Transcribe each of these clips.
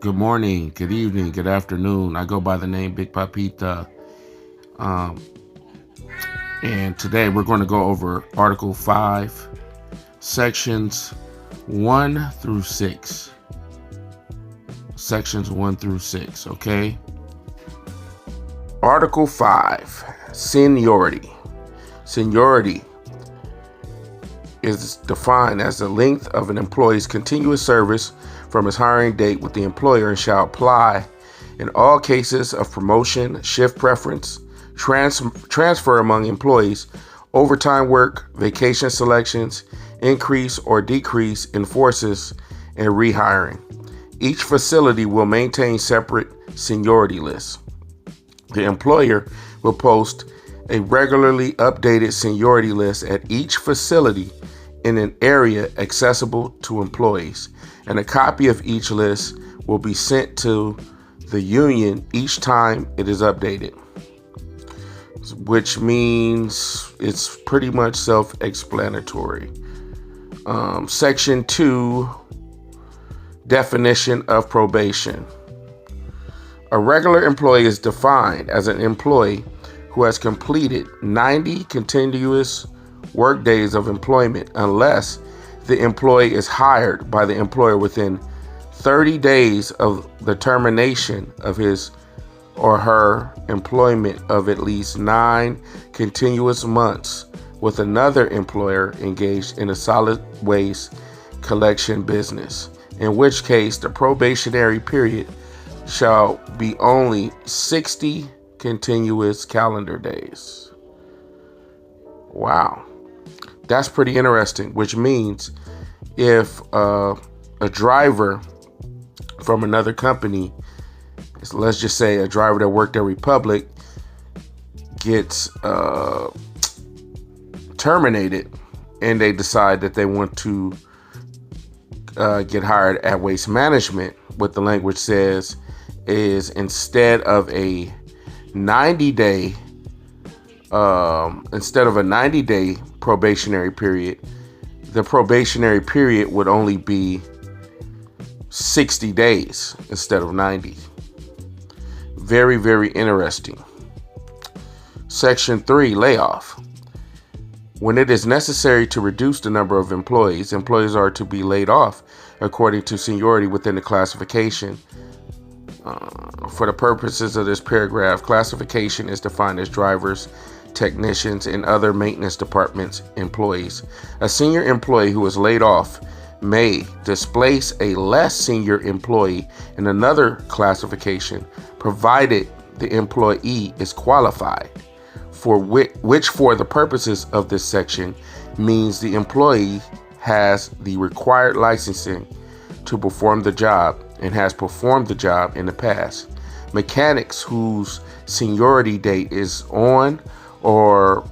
Good morning, good evening, good afternoon. I go by the name Big Papita. Um, and today we're going to go over Article 5, Sections 1 through 6. Sections 1 through 6, okay? Article 5, Seniority. Seniority is defined as the length of an employee's continuous service from his hiring date with the employer and shall apply in all cases of promotion, shift preference, transfer among employees, overtime work, vacation selections, increase or decrease in forces, and rehiring. Each facility will maintain separate seniority lists. The employer will post a regularly updated seniority list at each facility in an area accessible to employees, and a copy of each list will be sent to the union each time it is updated, which means it's pretty much self-explanatory. Section 2, definition of probation. A regular employee is defined as an employee who has completed 90 continuous workdays of employment unless the employee is hired by the employer within 30 days of the termination of his or her employment of at least 9 continuous months with another employer engaged in a solid waste collection business, in which case the probationary period shall be only 60 continuous calendar days. Wow. That's pretty interesting, which means if a driver from another company, let's just say a driver that worked at Republic, gets terminated and they decide that they want to get hired at Waste Management, what the language says is instead of a 90-day probationary period, the probationary period would only be 60 days instead of 90. Very, very interesting. Section 3, layoff. When it is necessary to reduce the number of employees are to be laid off according to seniority within the classification. For the purposes of this paragraph, classification is defined as drivers, technicians, and other maintenance departments employees. A senior employee who is laid off may displace a less senior employee in another classification, provided the employee is qualified, for which for the purposes of this section means the employee has the required licensing to perform the job and has performed the job in the past. Mechanics whose seniority date is on or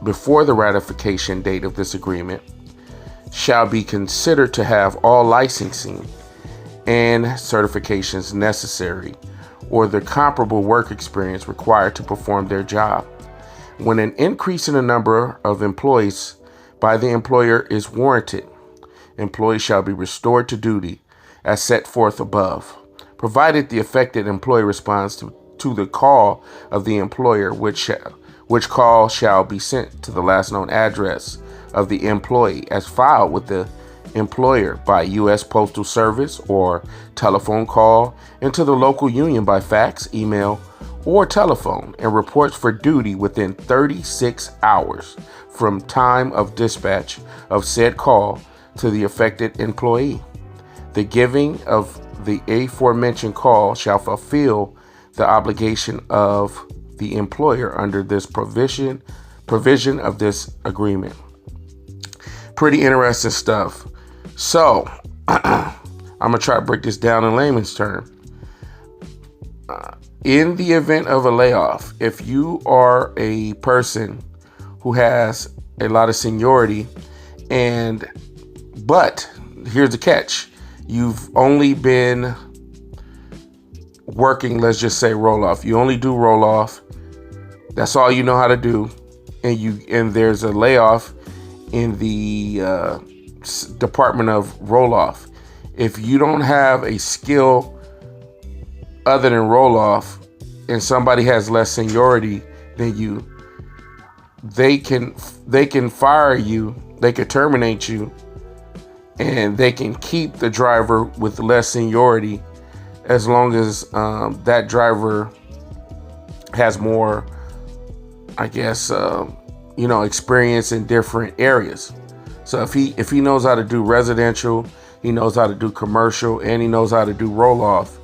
before the ratification date of this agreement shall be considered to have all licensing and certifications necessary or the comparable work experience required to perform their job. When an increase in the number of employees by the employer is warranted, employees shall be restored to duty as set forth above, provided the affected employee responds to the call of the employer, which call shall be sent to the last known address of the employee as filed with the employer by U.S. Postal Service or telephone call, and to the local union by fax, email, or telephone, and reports for duty within 36 hours from time of dispatch of said call to the affected employee. The giving of the aforementioned call shall fulfill the obligation of the employer under this provision of this agreement. Pretty interesting stuff. So, I'm going to try to break this down in layman's terms. In the event of a layoff, if you are a person who has a lot of seniority, but here's the catch. You've only been working, let's just say roll off. You only do roll off. That's all you know how to do. And there's a layoff in the Department of roll off. If you don't have a skill other than roll off, and somebody has less seniority than you, they can fire you, they can terminate you, and they can keep the driver with less seniority as long as that driver has more, I guess, experience in different areas. So if he knows how to do residential, he knows how to do commercial, and he knows how to do roll off,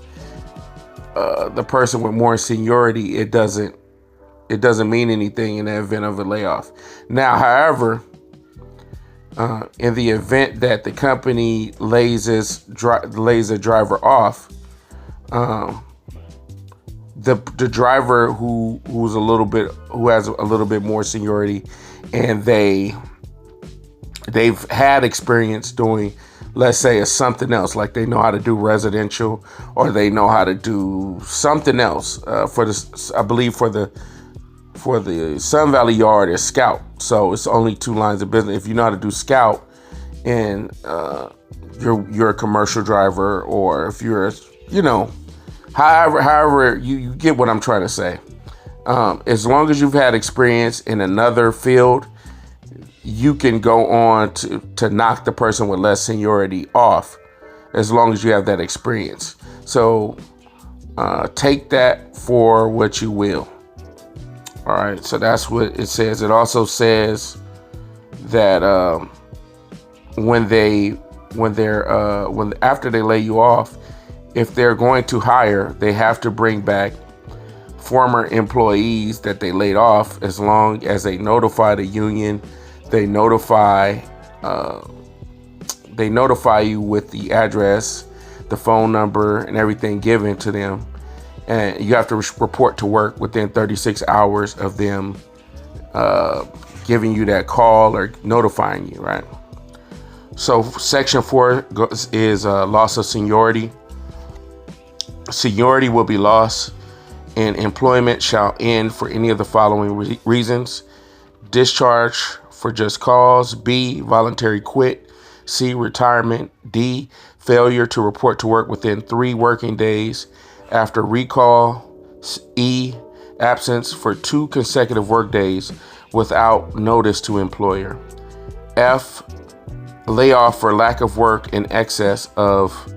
the person with more seniority, it doesn't mean anything in the event of a layoff. Now, however, in the event that the company lays a driver off, the driver who has a little bit more seniority, and they've had experience doing, let's say, it's something else, like they know how to do residential, or they know how to do something else. I believe for the Sun Valley yard is scout. So it's only 2 lines of business. If you know how to do scout, and you're a commercial driver, or if you're, however you get what I'm trying to say. As long as you've had experience in another field, you can go on to knock the person with less seniority off, as long as you have that experience. So take that for what you will. All right, so that's what it says. It also says that after they lay you off, if they're going to hire, they have to bring back former employees that they laid off, as long as they notify the union. They notify you with the address, the phone number, and everything given to them. And you have to report to work within 36 hours of them giving you that call or notifying you, right? So Section 4 is loss of seniority. Seniority will be lost, and employment shall end for any of the following reasons: discharge for just cause; B, voluntary quit; C, retirement; D, failure to report to work within 3 working days after recall; E, absence for 2 consecutive workdays without notice to employer; F, layoff for lack of work in excess of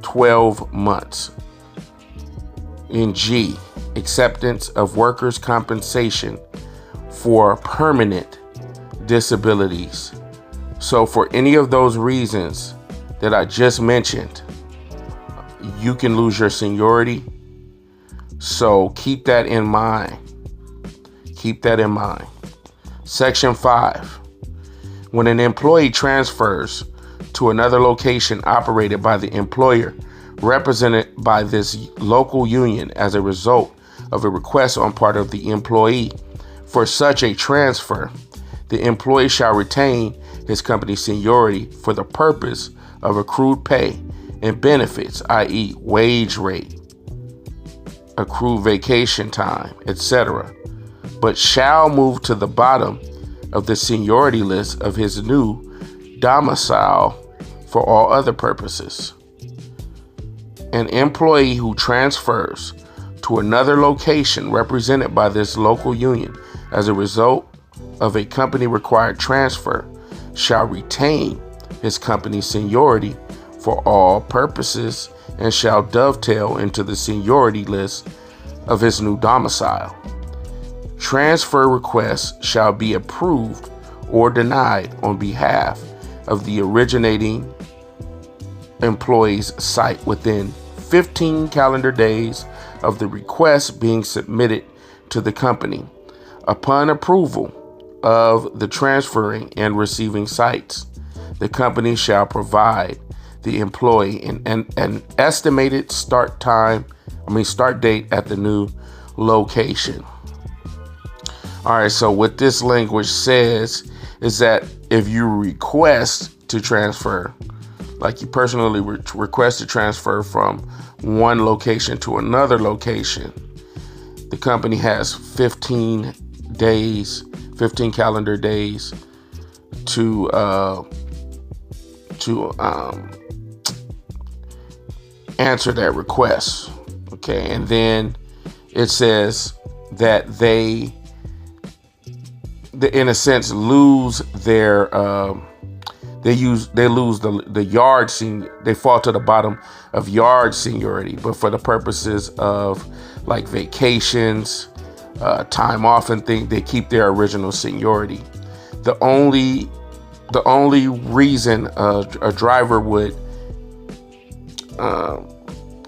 12 months; and G, acceptance of workers' compensation for permanent disabilities. So for any of those reasons that I just mentioned, you can lose your seniority. So keep that in mind. Keep that in mind. Section 5. When an employee transfers to another location operated by the employer represented by this local union as a result of a request on part of the employee for such a transfer, the employee shall retain his company's seniority for the purpose of accrued pay and benefits, i.e. wage rate, accrued vacation time, etc., but shall move to the bottom of the seniority list of his new domicile for all other purposes. An employee who transfers to another location represented by this local union as a result of a company-required transfer shall retain his company's seniority for all purposes and shall dovetail into the seniority list of his new domicile. Transfer requests shall be approved or denied on behalf of the originating employee's site within 15 calendar days of the request being submitted to the company. Upon approval of the transferring and receiving sites, the company shall provide the employee an estimated start date at the new location. All right, so what this language says is that if you request to transfer, like you personally request to transfer from one location to another location, the company has 15 calendar days to answer that request. Okay, and then it says that they in a sense lose their they lose the yard they fall to the bottom of yard seniority, but for the purposes of like vacations, time off and things, they keep their original seniority. The only reason a driver would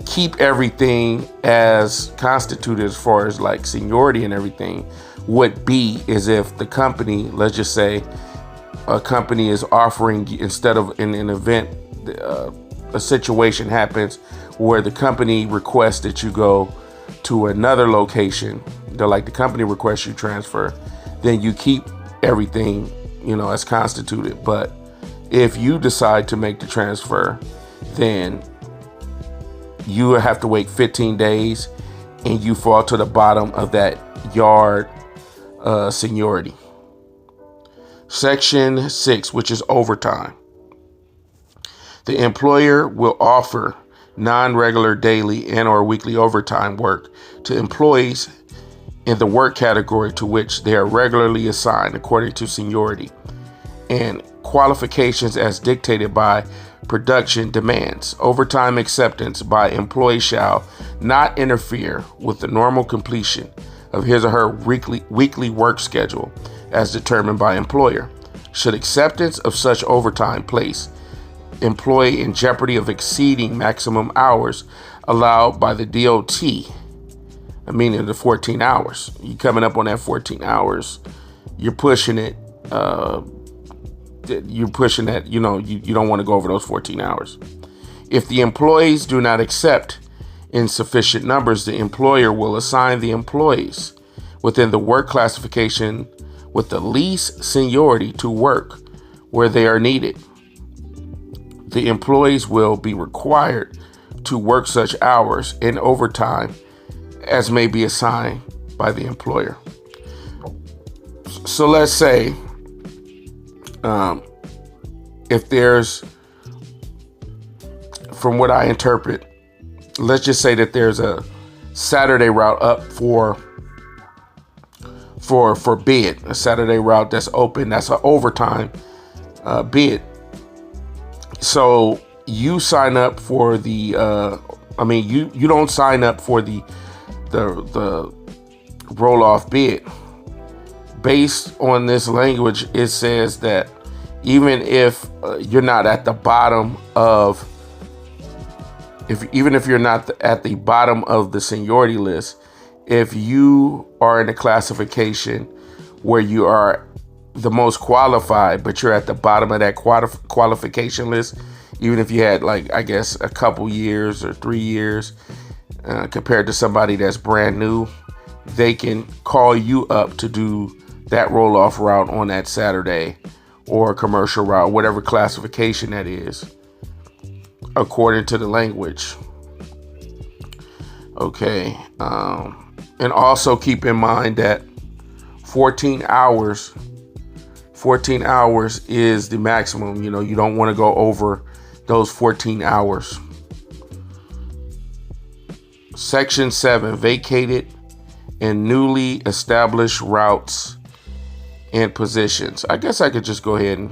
keep everything as constituted as far as like seniority and everything would be is if the company, let's just say a company is offering, instead of in an event, a situation happens where the company requests that you go to another location, the company requests you transfer, then you keep everything, as constituted. But if you decide to make the transfer, then you have to wait 15 days and you fall to the bottom of that yard seniority. Section 6, which is overtime. The employer will offer non-regular daily and or weekly overtime work to employees in the work category to which they are regularly assigned according to seniority and qualifications as dictated by production demands. Overtime acceptance by employee shall not interfere with the normal completion of his or her weekly work schedule as determined by employer. Should acceptance of such overtime place employee in jeopardy of exceeding maximum hours allowed by the DOT, meaning the 14 hours, you coming up on that 14 hours, you're pushing it, you don't want to go over those 14 hours. If the employees do not accept in sufficient numbers, the employer will assign the employees within the work classification with the least seniority to work where they are needed. The employees will be required to work such hours in overtime as may be assigned by the employer. So let's say if there's, from what I interpret, let's just say that there's a Saturday route up for bid, a Saturday route that's open, that's an overtime bid. So you sign up for the, you don't sign up for the roll-off bid. Based on this language, it says that even if you're not at the bottom of, even if you're not at the bottom of the seniority list, if you are in a classification where you are the most qualified, but you're at the bottom of that qualification list, even if you had a couple years or 3 years compared to somebody that's brand new, they can call you up to do that roll-off route on that Saturday or commercial route, whatever classification that is, according to the language. Okay. And also keep in mind that 14 hours is the maximum. You don't want to go over those 14 hours. Section 7, vacated and newly established routes and positions. I guess I could just go ahead and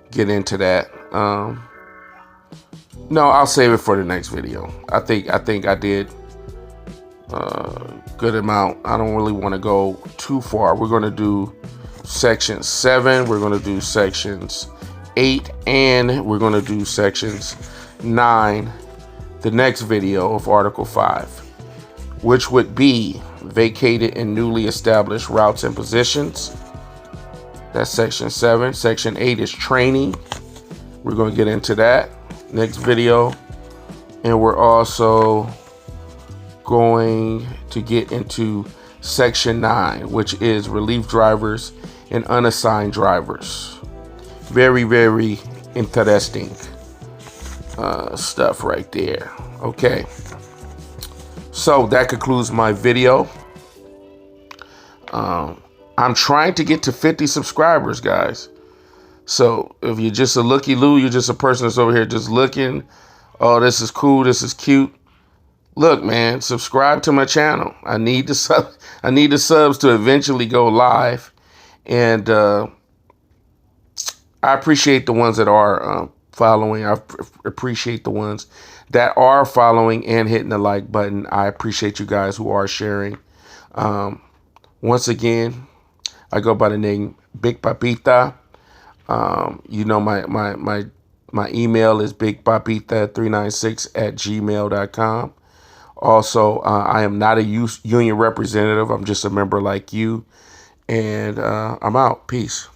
get into that. No, I'll save it for the next video. I think I did good amount. I don't really want to go too far. We're going to do section 7. We're going to do sections 8, and we're going to do sections 9. The next video of Article 5, which would be vacated and newly established routes and positions. That's section 7. Section 8 is training. We're going to get into that next video. And we're also going to get into section 9, which is relief drivers and unassigned drivers. Very, very interesting stuff right there. Okay. So that concludes my video. I'm trying to get to 50 subscribers, guys. So if you're just a looky-loo, you're just a person that's over here just looking, oh, this is cool, this is cute, Look, man, subscribe to my channel. I need the subs to eventually go live, and I appreciate the ones that are following. I appreciate the ones that are following and hitting the like button. I appreciate you guys who are sharing. Once again, I go by the name Big Papita. You know, my email is bigpapita396@gmail.com. Also, I am not a union representative. I'm just a member like you. And I'm out. Peace.